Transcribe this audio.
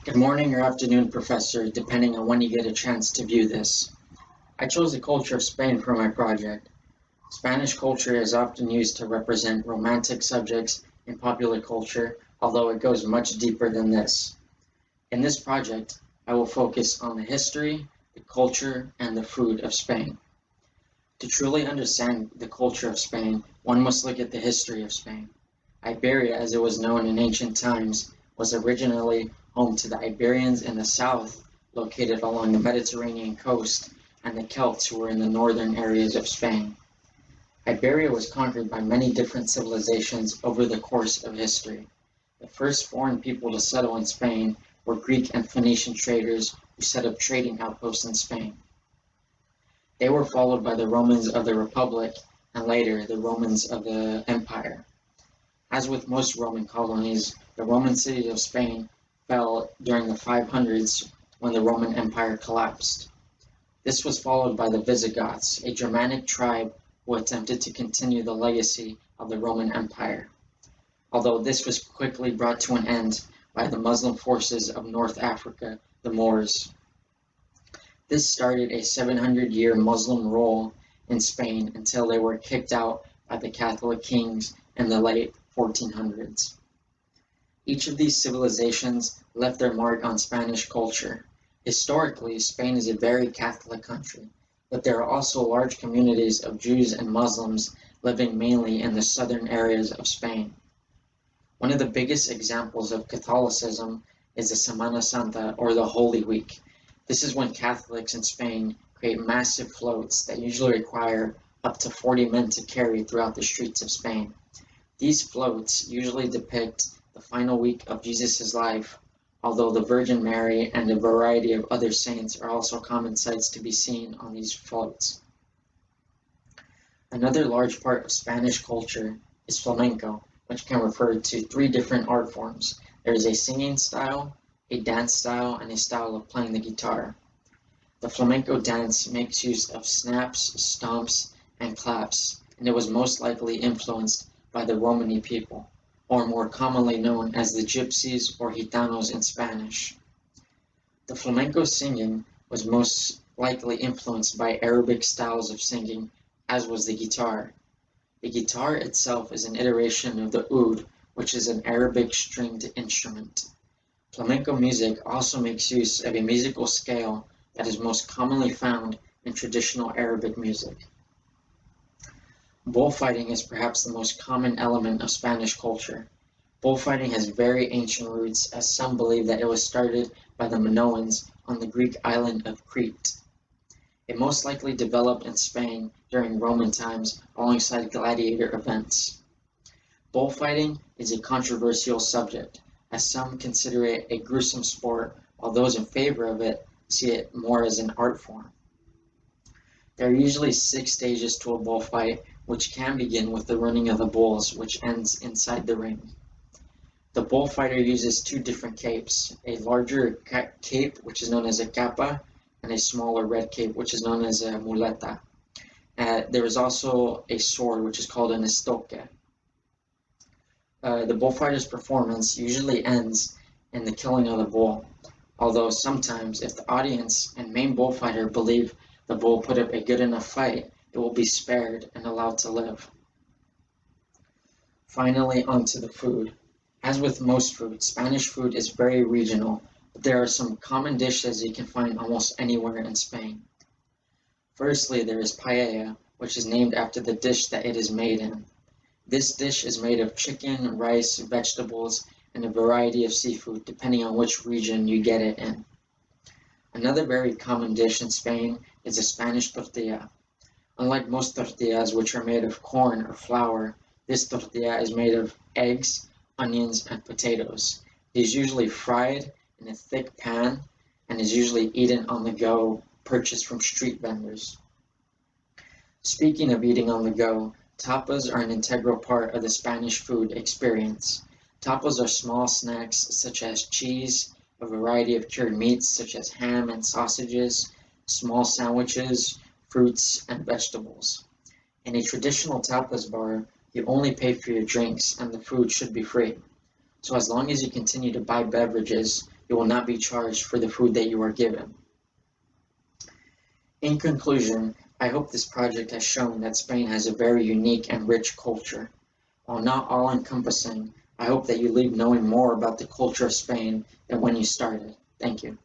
Good morning or afternoon, Professor, depending on when you get a chance to view this. I chose the culture of Spain for my project. Spanish culture is often used to represent romantic subjects in popular culture, although it goes much deeper than this. In this project, I will focus on the history, the culture, and the food of Spain. To truly understand the culture of Spain, one must look at the history of Spain. Iberia, as it was known in ancient times, was originally home to the Iberians in the south, located along the Mediterranean coast, and the Celts who were in the northern areas of Spain. Iberia was conquered by many different civilizations over the course of history. The first foreign people to settle in Spain were Greek and Phoenician traders who set up trading outposts in Spain. They were followed by the Romans of the Republic and later the Romans of the Empire. As with most Roman colonies, the Roman city of Spain fell during the 500s when the Roman Empire collapsed. This was followed by the Visigoths, a Germanic tribe who attempted to continue the legacy of the Roman Empire, although this was quickly brought to an end by the Muslim forces of North Africa, the Moors. This started a 700-year Muslim rule in Spain until they were kicked out by the Catholic kings in the late 1400s. Each of these civilizations left their mark on Spanish culture. Historically, Spain is a very Catholic country, but there are also large communities of Jews and Muslims living mainly in the southern areas of Spain. One of the biggest examples of Catholicism is the Semana Santa, or the Holy Week. This is when Catholics in Spain create massive floats that usually require up to 40 men to carry throughout the streets of Spain. These floats usually depict the final week of Jesus' life, although the Virgin Mary and a variety of other saints are also common sights to be seen on these floats. Another large part of Spanish culture is flamenco, which can refer to three different art forms. There is a singing style, a dance style, and a style of playing the guitar. The flamenco dance makes use of snaps, stomps, and claps, and it was most likely influenced by the Romani people, or more commonly known as the Gypsies or Gitanos in Spanish. The flamenco singing was most likely influenced by Arabic styles of singing, as was the guitar. The guitar itself is an iteration of the oud, which is an Arabic stringed instrument. Flamenco music also makes use of a musical scale that is most commonly found in traditional Arabic music. Bullfighting is perhaps the most common element of Spanish culture. Bullfighting has very ancient roots, as some believe that it was started by the Minoans on the Greek island of Crete. It most likely developed in Spain during Roman times alongside gladiator events. Bullfighting is a controversial subject, as some consider it a gruesome sport, while those in favor of it see it more as an art form. There are usually 6 stages to a bullfight, which can begin with the running of the bulls, which ends inside the ring. The bullfighter uses two different capes, a larger cape, which is known as a capa, and a smaller red cape, which is known as a muleta. There is also a sword, which is called an estoque. The bullfighter's performance usually ends in the killing of the bull, although sometimes, if the audience and main bullfighter believe the bull put up a good enough fight, it will be spared and allowed to live. Finally, onto the food. As with most food, Spanish food is very regional, but there are some common dishes you can find almost anywhere in Spain. Firstly, there is paella, which is named after the dish that it is made in. This dish is made of chicken, rice, vegetables, and a variety of seafood, depending on which region you get it in. Another very common dish in Spain is a Spanish tortilla. Unlike most tortillas, which are made of corn or flour, this tortilla is made of eggs, onions, and potatoes. It is usually fried in a thick pan and is usually eaten on the go, purchased from street vendors. Speaking of eating on the go, tapas are an integral part of the Spanish food experience. Tapas are small snacks such as cheese, a variety of cured meats such as ham and sausages, small sandwiches, fruits, and vegetables. In a traditional tapas bar, you only pay for your drinks and the food should be free. So as long as you continue to buy beverages, You will not be charged for the food that you are given. In conclusion, I hope this project has shown that Spain has a very unique and rich culture. While not all-encompassing, I hope that you leave knowing more about the culture of Spain than when you started. Thank you.